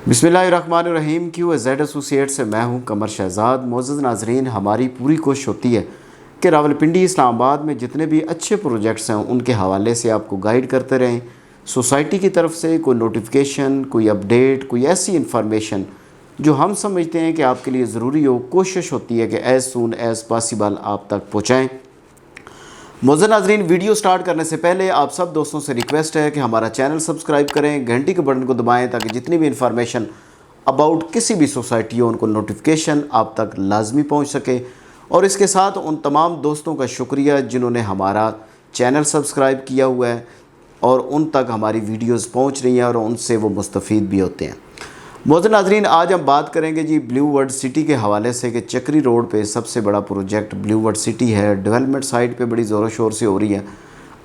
बिस्मिल्लाहिर्रहमानिर्रहीम। QAZ associate से मैं हूं कमर शहजाद। मोअज़्ज़ज़ नाज़रीन, हमारी पूरी कोशिश होती है कि रावलपिंडी इस्लामाबाद में जितने भी अच्छे प्रोजेक्ट्स हैं उनके हवाले से आपको गाइड करते रहें। सोसाइटी की तरफ से कोई नोटिफिकेशन, कोई अपडेट, कोई ऐसी इन्फॉर्मेशन जो हम समझते हैं कि आपके लिए ज़रूरी हो, कोशिश होती है कि एज़ सून एज़ पॉसिबल आप तक पहुँचाएँ। मोअज़्ज़ज़ नाज़रीन, वीडियो स्टार्ट करने से पहले आप सब दोस्तों से रिक्वेस्ट है कि हमारा चैनल सब्सक्राइब करें, घंटी के बटन को दबाएं ताकि जितनी भी इंफॉर्मेशन अबाउट किसी भी सोसाइटी हो उनको नोटिफिकेशन आप तक लाजमी पहुंच सके। और इसके साथ उन तमाम दोस्तों का शुक्रिया जिन्होंने हमारा चैनल सब्सक्राइब किया हुआ है और उन तक हमारी वीडियोज़ पहुँच रही हैं और उनसे वो मुस्तफ़ीद भी होते हैं। मोअज़्ज़ज़ नाज़रीन, आज हम बात करेंगे जी ब्लू वर्ल्ड सिटी के हवाले से कि चक्री रोड पे सबसे बड़ा प्रोजेक्ट ब्लू वर्ल्ड सिटी है। डेवलपमेंट साइड पे बड़ी ज़ोरों शोर से हो रही है।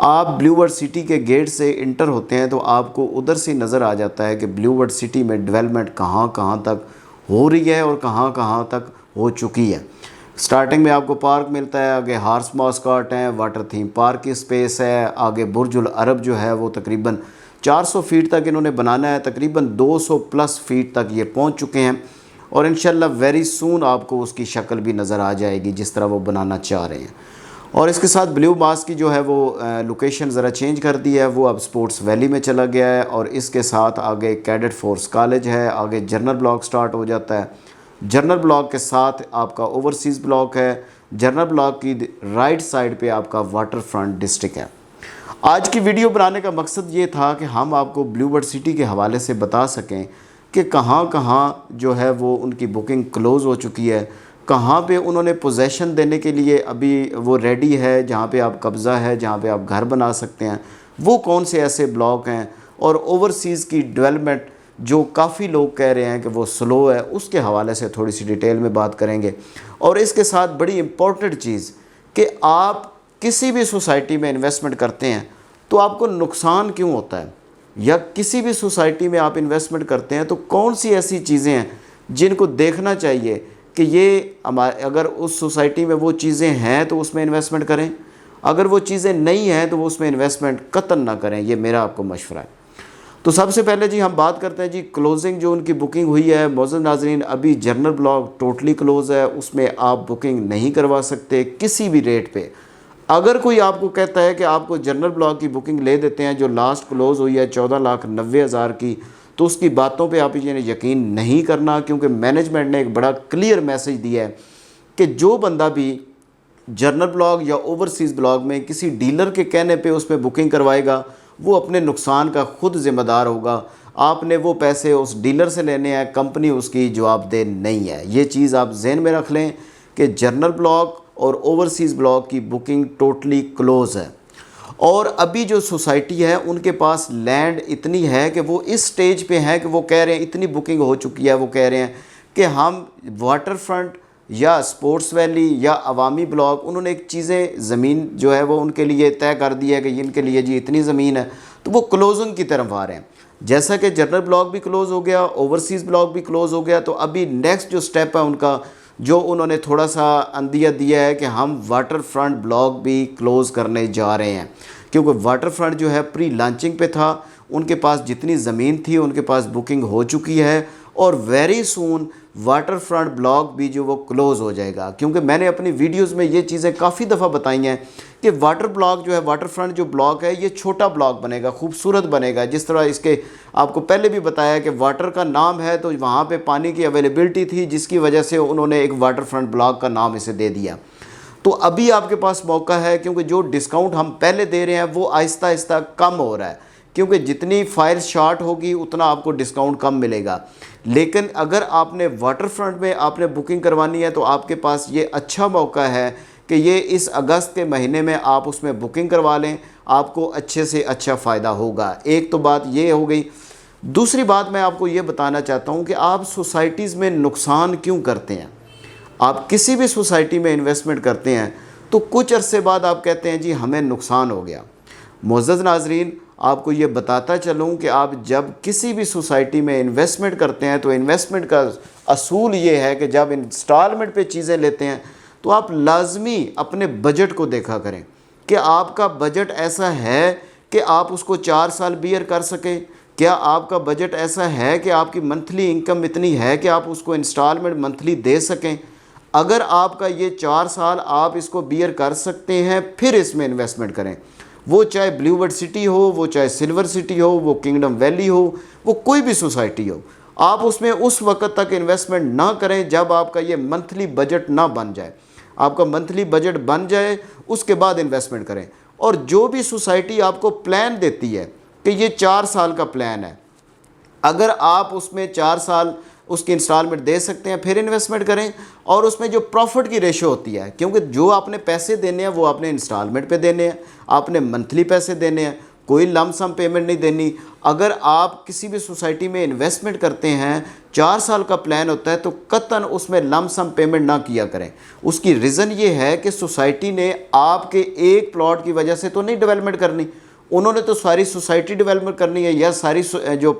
आप ब्लू वर्ल्ड सिटी के गेट से इंटर होते हैं तो आपको उधर से नज़र आ जाता है कि ब्लू वर्ल्ड सिटी में डेवलपमेंट कहाँ कहाँ तक हो रही है और कहाँ कहाँ तक हो चुकी है। स्टार्टिंग में आपको पार्क मिलता है, आगे हार्स मास्कॉट है, वाटर थीम पार्क की स्पेस है, आगे बुर्जुल अरब जो है वो तकरीबन 400 फीट तक इन्होंने बनाना है, तकरीबन 200 प्लस फीट तक ये पहुंच चुके हैं और इंशाल्लाह वेरी सून आपको उसकी शक्ल भी नज़र आ जाएगी जिस तरह वो बनाना चाह रहे हैं। और इसके साथ ब्लू मास्क की जो है वो लोकेशन ज़रा चेंज कर दी है, वो अब स्पोर्ट्स वैली में चला गया है और इसके साथ आगे कैडेट फोर्स कॉलेज है, आगे जर्नल ब्लॉक स्टार्ट हो जाता है। जर्नल ब्लॉक के साथ आपका ओवरसीज़ ब्लॉक है। जर्नल ब्लॉक की राइट साइड पे आपका वाटर फ्रंट डिस्ट्रिक्ट है। आज की वीडियो बनाने का मकसद ये था कि हम आपको ब्लू वर्ल्ड सिटी के हवाले से बता सकें कि कहाँ कहाँ जो है वो उनकी बुकिंग क्लोज़ हो चुकी है, कहाँ पे उन्होंने पोजेसन देने के लिए अभी वो रेडी है, जहाँ पे आप कब्ज़ा है, जहाँ पे आप घर बना सकते हैं, वो कौन से ऐसे ब्लॉक हैं। और ओवरसीज़ की डेवलपमेंट जो काफ़ी लोग कह रहे हैं कि वो स्लो है, उसके हवाले से थोड़ी सी डिटेल में बात करेंगे। और इसके साथ बड़ी इम्पोर्टेंट चीज़ कि आप किसी भी सोसाइटी में इन्वेस्टमेंट करते हैं तो आपको नुकसान क्यों होता है, या किसी भी सोसाइटी में आप इन्वेस्टमेंट करते हैं तो कौन सी ऐसी चीज़ें हैं जिनको देखना चाहिए कि ये हमारे अगर उस सोसाइटी में वो चीज़ें हैं तो उसमें इन्वेस्टमेंट करें, अगर वो चीज़ें नहीं हैं तो वो उसमें इन्वेस्टमेंट कतई ना करें। ये मेरा आपको मशवरा है। तो सबसे पहले जी हम बात करते हैं जी क्लोजिंग जो उनकी बुकिंग हुई है। मोअज़्ज़ज़ नाज़रीन, अभी जर्नल ब्लॉक टोटली क्लोज़ है, उसमें आप बुकिंग नहीं करवा सकते किसी भी रेट पे। अगर कोई आपको कहता है कि आपको जनरल ब्लॉक की बुकिंग ले देते हैं जो लास्ट क्लोज़ हुई है 14,90,000 की, तो उसकी बातों पे आप ये यकीन नहीं करना, क्योंकि मैनेजमेंट ने एक बड़ा क्लियर मैसेज दिया है कि जो बंदा भी जनरल ब्लॉक या ओवरसीज़ ब्लॉक में किसी डीलर के कहने पे उस पर बुकिंग करवाएगा वो अपने नुकसान का खुद ज़िम्मेदार होगा। आपने वो पैसे उस डीलर से लेने हैं, कंपनी उसकी जवाबदेह नहीं है। ये चीज़ आप जहन में रख लें कि जनरल ब्लॉक और ओवरसीज़ ब्लॉक की बुकिंग टोटली क्लोज़ है। और अभी जो सोसाइटी है उनके पास लैंड इतनी है कि वो इस स्टेज पे है कि वो कह रहे हैं, इतनी बुकिंग हो चुकी है, वो कह रहे हैं कि हम वाटर फ्रंट या स्पोर्ट्स वैली या अवामी ब्लॉक, उन्होंने एक चीज़ें ज़मीन जो है वो उनके लिए तय कर दी है कि इनके लिए जी इतनी ज़मीन है, तो वो क्लोजिंग की तरफ आ रहे हैं। जैसा कि जनरल ब्लॉक भी क्लोज़ हो गया, ओवरसीज़ ब्लॉक भी क्लोज़ हो गया, तो अभी नेक्स्ट जो स्टेप है उनका, जो उन्होंने थोड़ा सा अंदिया दिया है कि हम वाटर फ्रंट ब्लॉक भी क्लोज़ करने जा रहे हैं। क्योंकि वाटर फ्रंट जो है प्री लॉन्चिंग पे था, उनके पास जितनी ज़मीन थी उनके पास बुकिंग हो चुकी है और very soon water front block भी जो वो क्लोज़ हो जाएगा। क्योंकि मैंने अपनी वीडियोस में ये चीज़ें काफ़ी दफ़ा बताई हैं कि वाटर ब्लॉक जो है, वाटर फ्रंट जो ब्लॉक है, ये छोटा ब्लॉक बनेगा, खूबसूरत बनेगा। जिस तरह इसके आपको पहले भी बताया कि वाटर का नाम है तो वहाँ पे पानी की अवेलेबिलिटी थी, जिसकी वजह से उन्होंने एक वाटर फ्रंट ब्लॉक का नाम इसे दे दिया। तो अभी आपके पास मौका है, क्योंकि जो डिस्काउंट हम पहले दे रहे हैं वो आहिस्ता आहिस्ता कम हो रहा है, क्योंकि जितनी फाइल शॉर्ट होगी उतना आपको डिस्काउंट कम मिलेगा। लेकिन अगर आपने वाटर फ्रंट में आपने बुकिंग करवानी है तो आपके पास ये अच्छा मौका है कि ये इस अगस्त के महीने में आप उसमें बुकिंग करवा लें, आपको अच्छे से अच्छा फ़ायदा होगा। एक तो बात ये हो गई। दूसरी बात मैं आपको ये बताना चाहता हूँ कि आप सोसाइटीज़ में नुकसान क्यों करते हैं। आप किसी भी सोसाइटी में इन्वेस्टमेंट करते हैं तो कुछ अरसे बाद आप कहते हैं जी हमें नुकसान हो गया। मुअज़्ज़ज़ नाज़रीन, आपको ये बताता चलूँ कि आप जब किसी भी सोसाइटी में इन्वेस्टमेंट करते हैं तो इन्वेस्टमेंट का असूल ये है कि जब इंस्टॉलमेंट पे चीज़ें लेते हैं तो आप लाजमी अपने बजट को देखा करें कि आपका बजट ऐसा है कि आप उसको 4 साल बियर कर सकें? क्या आपका बजट ऐसा है कि आपकी मंथली इनकम इतनी है कि आप उसको इंस्टॉलमेंट मंथली दे सकें? अगर आपका ये 4 साल आप इसको बियर कर सकते हैं, फिर इसमें इन्वेस्टमेंट करें। वो चाहे ब्लूवर्ड सिटी हो, वो चाहे सिल्वर सिटी हो, वो किंगडम वैली हो, वो कोई भी सोसाइटी हो, आप उसमें उस वक्त तक इन्वेस्टमेंट ना करें जब आपका ये मंथली बजट ना बन जाए। आपका मंथली बजट बन जाए उसके बाद इन्वेस्टमेंट करें। और जो भी सोसाइटी आपको प्लान देती है कि ये 4 साल का प्लान है, अगर आप उसमें 4 साल उसकी इंस्टॉलमेंट दे सकते हैं, फिर इन्वेस्टमेंट करें। और उसमें जो प्रॉफिट की रेशो होती है, क्योंकि जो आपने पैसे देने हैं वो आपने इंस्टॉलमेंट पे देने हैं, आपने मंथली पैसे देने हैं, कोई लमसम पेमेंट नहीं देनी। अगर आप किसी भी सोसाइटी में इन्वेस्टमेंट करते हैं, 4 साल का प्लान होता है, तो कतन उसमें लमसम पेमेंट ना किया करें। उसकी रीज़न ये है कि सोसाइटी ने आपके एक प्लॉट की वजह से तो नहीं डेवलपमेंट करनी, उन्होंने तो सारी सोसाइटी डेवलपमेंट करनी है, या सारी जो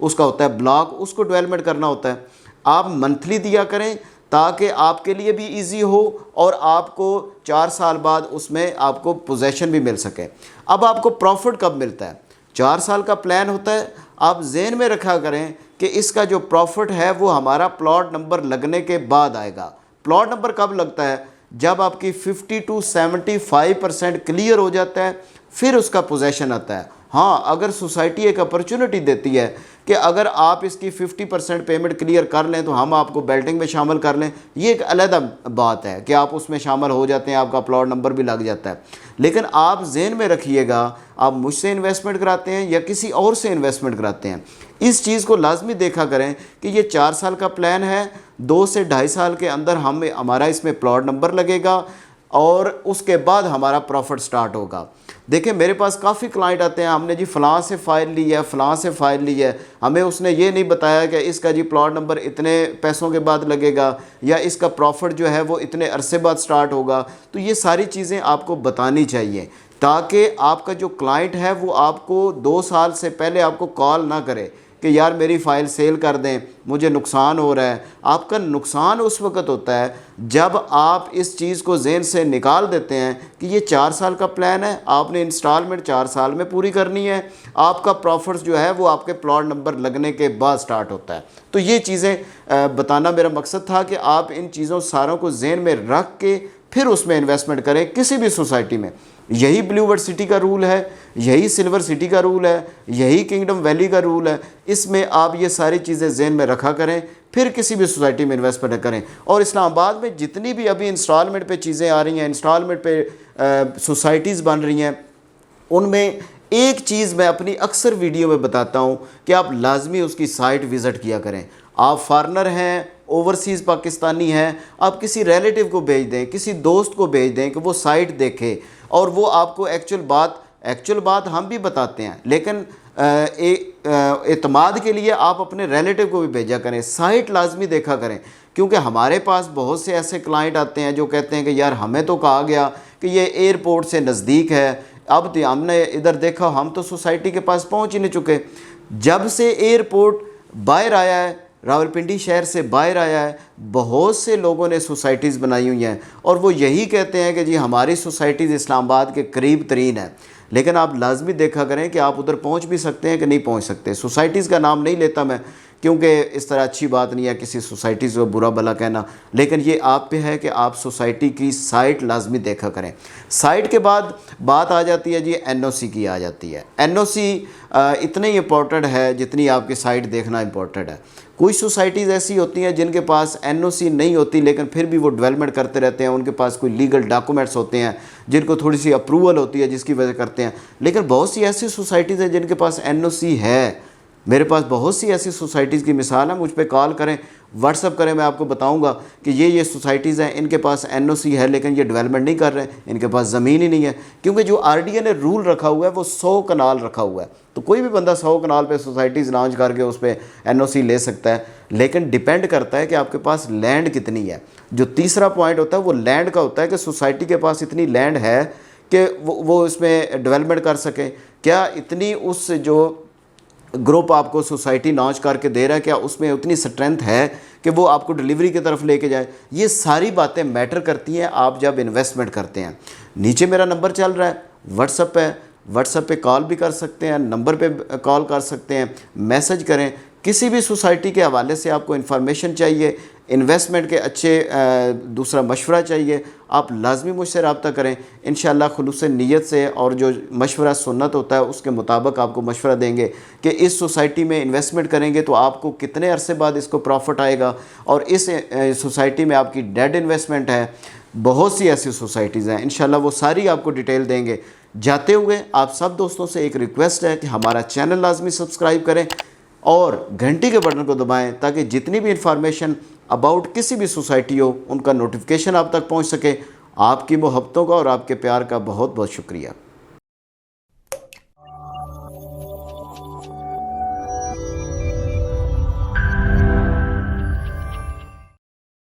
उसका होता है ब्लॉक, उसको डेवलपमेंट करना होता है। आप मंथली दिया करें ताकि आपके लिए भी इजी हो और आपको 4 साल बाद उसमें आपको पोजेसन भी मिल सके। अब आपको प्रॉफिट कब मिलता है? 4 साल का प्लान होता है। आप ज़हन में रखा करें कि इसका जो प्रॉफिट है वो हमारा प्लॉट नंबर लगने के बाद आएगा। प्लॉट नंबर कब लगता है? जब आपकी 50 to 75% क्लियर हो जाता है, फिर उसका पोजेसन आता है। हाँ, अगर सोसाइटी एक अपॉर्चुनिटी देती है कि अगर आप इसकी 50% पेमेंट क्लियर कर लें तो हम आपको बेल्टिंग में शामिल कर लें, ये एक अलग बात है कि आप उसमें शामिल हो जाते हैं, आपका प्लॉट नंबर भी लग जाता है। लेकिन आप ज़हन में रखिएगा, आप मुझसे इन्वेस्टमेंट कराते हैं या किसी और से इन्वेस्टमेंट कराते हैं, इस चीज़ को लाजमी देखा करें कि ये 4 साल का प्लान है, 2 से 2.5 साल के अंदर हमारा इसमें प्लॉट नंबर लगेगा और उसके बाद हमारा प्रॉफिट स्टार्ट होगा। देखिए, मेरे पास काफ़ी क्लाइंट आते हैं, हमने जी फ़लाँ से फ़ाइल ली है, फ़लाँ से फ़ाइल ली है, हमें उसने ये नहीं बताया कि इसका जी प्लॉट नंबर इतने पैसों के बाद लगेगा या इसका प्रॉफिट जो है वो इतने अरसे बाद स्टार्ट होगा। तो ये सारी चीज़ें आपको बतानी चाहिए ताकि आपका जो क्लाइंट है वो आपको 2 साल से पहले आपको कॉल ना करे कि यार मेरी फ़ाइल सेल कर दें, मुझे नुकसान हो रहा है। आपका नुकसान उस वक़्त होता है जब आप इस चीज़ को ज़हन से निकाल देते हैं कि ये 4 साल का प्लान है, आपने इंस्टॉलमेंट 4 साल में पूरी करनी है, आपका प्रॉफिट जो है वो आपके प्लॉट नंबर लगने के बाद स्टार्ट होता है। तो ये चीज़ें बताना मेरा मकसद था कि आप इन चीज़ों सारों को ज़हन में रख के फिर उसमें इन्वेस्टमेंट करें किसी भी सोसाइटी में। यही ब्लूवर्ड सिटी का रूल है, यही सिल्वर सिटी का रूल है, यही किंगडम वैली का रूल है। इसमें आप ये सारी चीज़ें ज़हन में रखा करें, फिर किसी भी सोसाइटी में इन्वेस्टमेंट करें। और इस्लामाबाद में जितनी भी अभी इंस्टॉलमेंट पे चीज़ें आ रही हैं, इंस्टॉलमेंट पे सोसाइटीज़ बन रही हैं, उनमें एक चीज़ मैं अपनी अक्सर वीडियो में बताता हूँ कि आप लाजमी उसकी साइट विज़िट किया करें। आप फॉरेनर हैं, ओवरसीज़ पाकिस्तानी हैं, आप किसी रिलेटिव को भेज दें, किसी दोस्त को भेज दें कि वो साइट देखे और वो आपको एक्चुअल बात हम भी बताते हैं, लेकिन एतमाद के लिए आप अपने रिलेटिव को भी भेजा करें। साइट लाजमी देखा करें, क्योंकि हमारे पास बहुत से ऐसे क्लाइंट आते हैं जो कहते हैं कि यार हमें तो कहा गया कि ये एयरपोर्ट से नज़दीक है, अब तो हमने इधर देखा, हम तो सोसाइटी के पास पहुंच ही नहीं चुके। जब से एयरपोर्ट बाहर आया है, रावलपिंडी शहर से बाहर आया है, बहुत से लोगों ने सोसाइटीज़ बनाई हुई हैं और वो यही कहते हैं कि जी हमारी सोसाइटीज़ इस्लामाबाद के करीब तरीन है। लेकिन आप लाजमी देखा करें कि आप उधर पहुंच भी सकते हैं कि नहीं पहुंच सकते। सोसाइटीज़ का नाम नहीं लेता मैं, क्योंकि इस तरह अच्छी बात नहीं है किसी सोसाइटीज़ को बुरा भला कहना, लेकिन ये आप पे है कि आप सोसाइटी की साइट लाजमी देखा करें। साइट के बाद बात आ जाती है जी एनओसी की आ जाती है। एनओसी इतनी इम्पोर्टेंट है जितनी आपकी साइट देखना इम्पोर्टेंट है। कुछ सोसाइटीज़ ऐसी होती हैं जिनके पास एनओसी नहीं होती, लेकिन फिर भी वो डेवलपमेंट करते रहते हैं, उनके पास कोई लीगल डॉक्यूमेंट्स होते हैं जिनको थोड़ी सी अप्रूवल होती है जिसकी वजह करते हैं। लेकिन बहुत सी ऐसी सोसाइटीज़ हैं जिनके पास एनओसी है। मेरे पास बहुत सी ऐसी सोसाइटीज़ की मिसाल है, मुझ पे कॉल करें, व्हाट्सअप करें, मैं आपको बताऊंगा कि ये सोसाइटीज़ हैं, इनके पास एनओसी है लेकिन ये डेवलपमेंट नहीं कर रहे हैं, इनके पास ज़मीन ही नहीं है। क्योंकि जो आरडीए ने रूल रखा हुआ है वो 100 कनाल रखा हुआ है, तो कोई भी बंदा 100 कनाल पे सोसाइटीज़ लॉन्च करके उस पर एनओसी ले सकता है। लेकिन डिपेंड करता है कि आपके पास लैंड कितनी है। जो तीसरा पॉइंट होता है वो लैंड का होता है कि सोसाइटी के पास इतनी लैंड है कि वो इसमें डेवलपमेंट कर सकें। क्या इतनी उस जो ग्रुप आपको सोसाइटी लॉन्च करके दे रहा है, क्या उसमें उतनी स्ट्रेंथ है कि वो आपको डिलीवरी की तरफ लेके जाए। ये सारी बातें मैटर करती हैं आप जब इन्वेस्टमेंट करते हैं। नीचे मेरा नंबर चल रहा है, व्हाट्सएप है, व्हाट्सएप पे कॉल भी कर सकते हैं, नंबर पे कॉल कर सकते हैं, मैसेज करें। किसी भी सोसाइटी के हवाले से आपको इन्फॉर्मेशन चाहिए, इन्वेस्टमेंट के अच्छे दूसरा मशवरा चाहिए, आप लाजमी मुझसे रब्ता करें। इंशाअल्लाह खुलूस नीयत से और जो मशवरा सुन्नत होता है उसके मुताबिक आपको मशवरा देंगे कि इस सोसाइटी में इन्वेस्टमेंट करेंगे तो आपको कितने अरसे बाद इसको प्रॉफिट आएगा, और इस सोसाइटी में आपकी डेड इन्वेस्टमेंट है। बहुत सी ऐसी सोसाइटीज़ हैं, इंशाअल्लाह वो सारी आपको डिटेल देंगे। जाते हुए आप सब दोस्तों से एक रिक्वेस्ट है कि हमारा चैनल लाजमी सब्सक्राइब करें और घंटी के बटन को दबाएं ताकि जितनी भी इंफॉर्मेशन अबाउट किसी भी सोसाइटी हो उनका नोटिफिकेशन आप तक पहुंच सके। आपकी मोहब्बतों का और आपके प्यार का बहुत बहुत शुक्रिया।